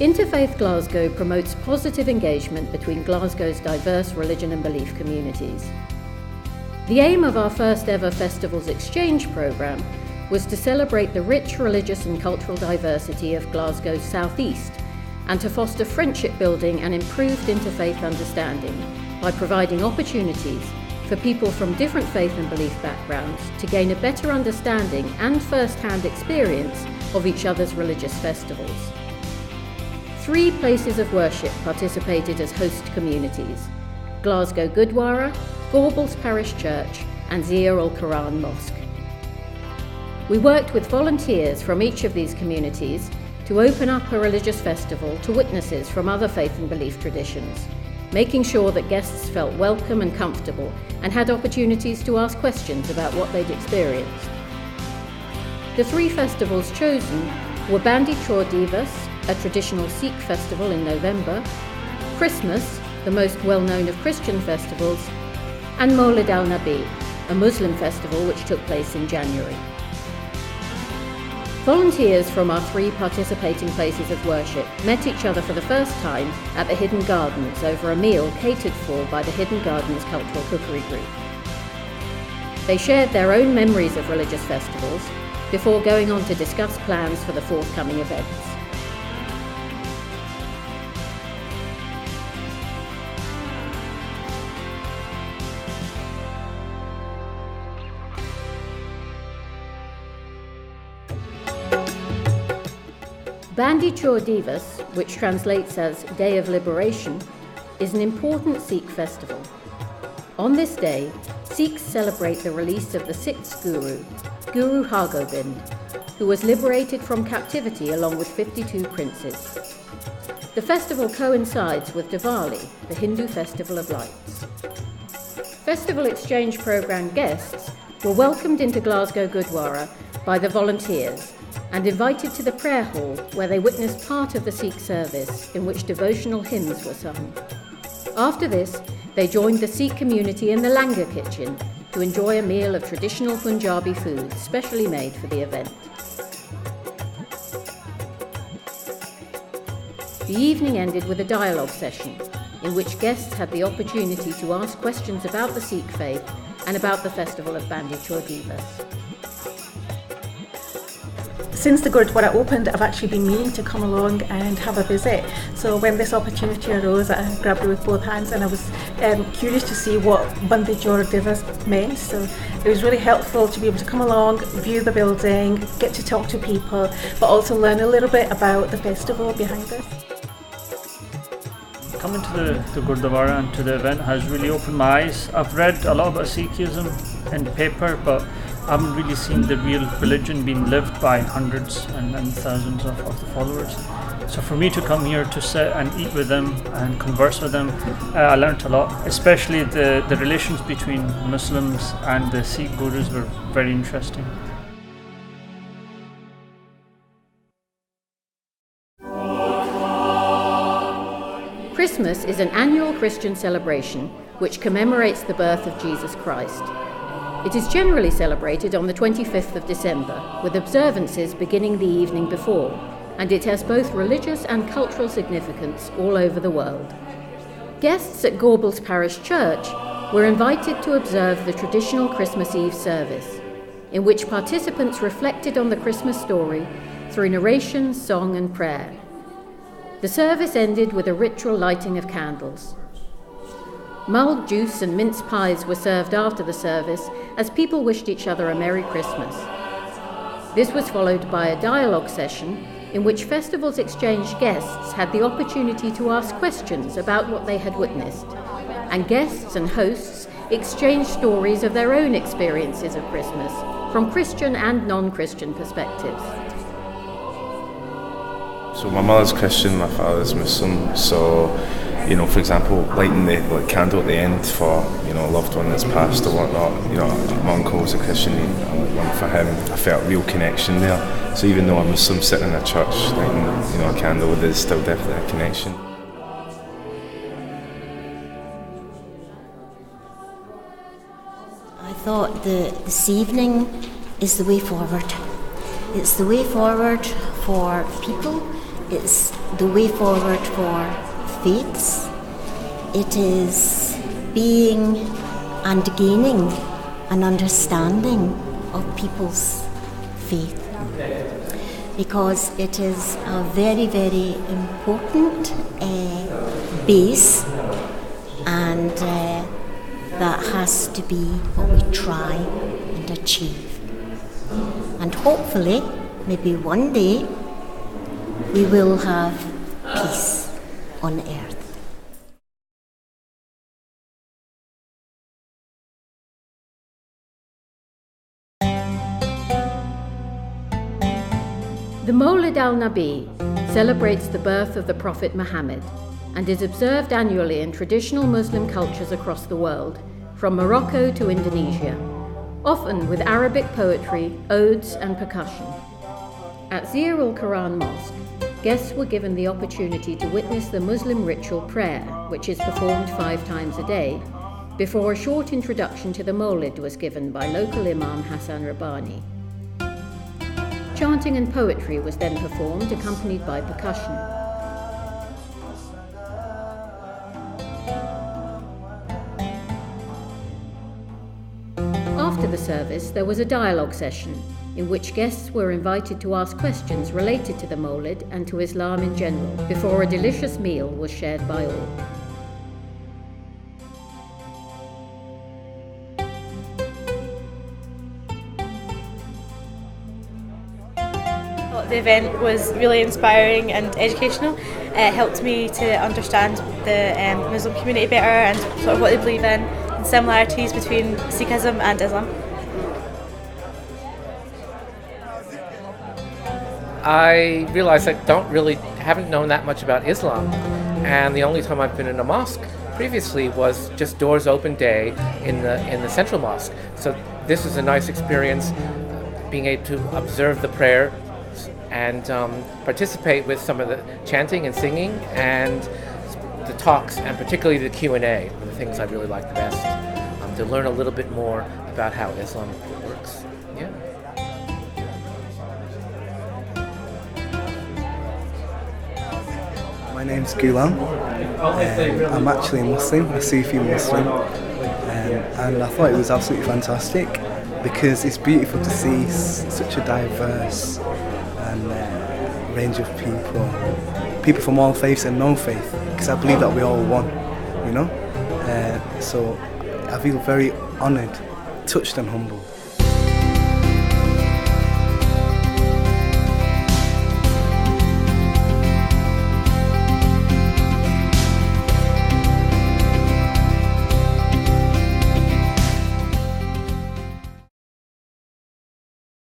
Interfaith Glasgow promotes positive engagement between Glasgow's diverse religion and belief communities. The aim of our first ever Festivals Exchange programme was to celebrate the rich religious and cultural diversity of Glasgow's South East and to foster friendship building and improved interfaith understanding by providing opportunities for people from different faith and belief backgrounds to gain a better understanding and first-hand experience of each other's religious festivals. 3 places of worship participated as host communities: Glasgow Gurdwara, Gorbals Parish Church and Zia Ul Quran Mosque. We worked with volunteers from each of these communities to open up a religious festival to witnesses from other faith and belief traditions, making sure that guests felt welcome and comfortable and had opportunities to ask questions about what they'd experienced. The 3 festivals chosen were Bandi Chor Divas, a traditional Sikh festival in November, Christmas, the most well-known of Christian festivals, and Mawlid al-Nabi, a Muslim festival which took place in January. Volunteers from our 3 participating places of worship met each other for the first time at the Hidden Gardens over a meal catered for by the Hidden Gardens Cultural Cookery Group. They shared their own memories of religious festivals before going on to discuss plans for the forthcoming events. Bandi Chor Divas, which translates as Day of Liberation, is an important Sikh festival. On this day, Sikhs celebrate the release of the 6th Guru, Guru Har Gobind, who was liberated from captivity along with 52 princes. The festival coincides with Diwali, the Hindu festival of lights. Festival Exchange programme guests were welcomed into Glasgow Gurdwara by the volunteers and invited to the prayer hall where they witnessed part of the Sikh service in which devotional hymns were sung. After this, they joined the Sikh community in the Langar kitchen to enjoy a meal of traditional Punjabi food specially made for the event. The evening ended with a dialogue session in which guests had the opportunity to ask questions about the Sikh faith and about the festival of Bandi Chor Divas. Since the Gurdwara opened, I've actually been meaning to come along and have a visit. So when this opportunity arose, I grabbed it with both hands, and I was curious to see what Bandi Chor Divas meant. So it was really helpful to be able to come along, view the building, get to talk to people, but also learn a little bit about the festival behind this. Coming to the Gurdwara and to the event has really opened my eyes. I've read a lot about Sikhism in paper, but I haven't really seen the real religion being lived by hundreds and thousands of the followers. So for me to come here to sit and eat with them and converse with them, I learnt a lot, especially the relations between Muslims and the Sikh gurus were very interesting. Christmas is an annual Christian celebration which commemorates the birth of Jesus Christ. It is generally celebrated on the 25th of December, with observances beginning the evening before, and it has both religious and cultural significance all over the world. Guests at Gorbals Parish Church were invited to observe the traditional Christmas Eve service, in which participants reflected on the Christmas story through narration, song and prayer. The service ended with a ritual lighting of candles. Mulled juice and mince pies were served after the service as people wished each other a Merry Christmas. This was followed by a dialogue session in which Festivals Exchange guests had the opportunity to ask questions about what they had witnessed, and guests and hosts exchanged stories of their own experiences of Christmas from Christian and non-Christian perspectives. So my mother's Christian, my father's Muslim, so for example, lighting the candle at the end for a loved one that's passed or whatnot. My uncle was a Christian, one for him. I felt a real connection there. So even though I'm Muslim, sitting in a church lighting a candle, there's still definitely a connection. I thought this evening is the way forward. It's the way forward for people It's the way forward for faiths. It is being and gaining an understanding of people's faith, because it is a very, very important base, and that has to be what we try and achieve. And hopefully, maybe one day, we will have peace on earth. The Mawlid al-Nabi celebrates the birth of the Prophet Muhammad and is observed annually in traditional Muslim cultures across the world, from Morocco to Indonesia, often with Arabic poetry, odes and percussion. At Ziyar al-Quran Mosque, guests were given the opportunity to witness the Muslim ritual prayer, which is performed 5 times a day, before a short introduction to the Mawlid was given by local Imam Hassan Rabbani. Chanting and poetry was then performed, accompanied by percussion. After the service, there was a dialogue session in which guests were invited to ask questions related to the Mawlid and to Islam in general, before a delicious meal was shared by all. The event was really inspiring and educational. It helped me to understand the Muslim community better and sort of what they believe in, and similarities between Sikhism and Islam. I realized I haven't known that much about Islam, and the only time I've been in a mosque previously was just doors open day in the central mosque. So this is a nice experience, being able to observe the prayer and participate with some of the chanting and singing and the talks, and particularly the Q&A, are the things I really like the best, to learn a little bit more about how Islam works. Yeah. My name's Gulam. I'm actually a Muslim, a Sufi Muslim, and I thought it was absolutely fantastic because it's beautiful to see such a diverse range of people from all faiths and no faith, because I believe that we're all one, you know. So I feel very honoured, touched and humbled.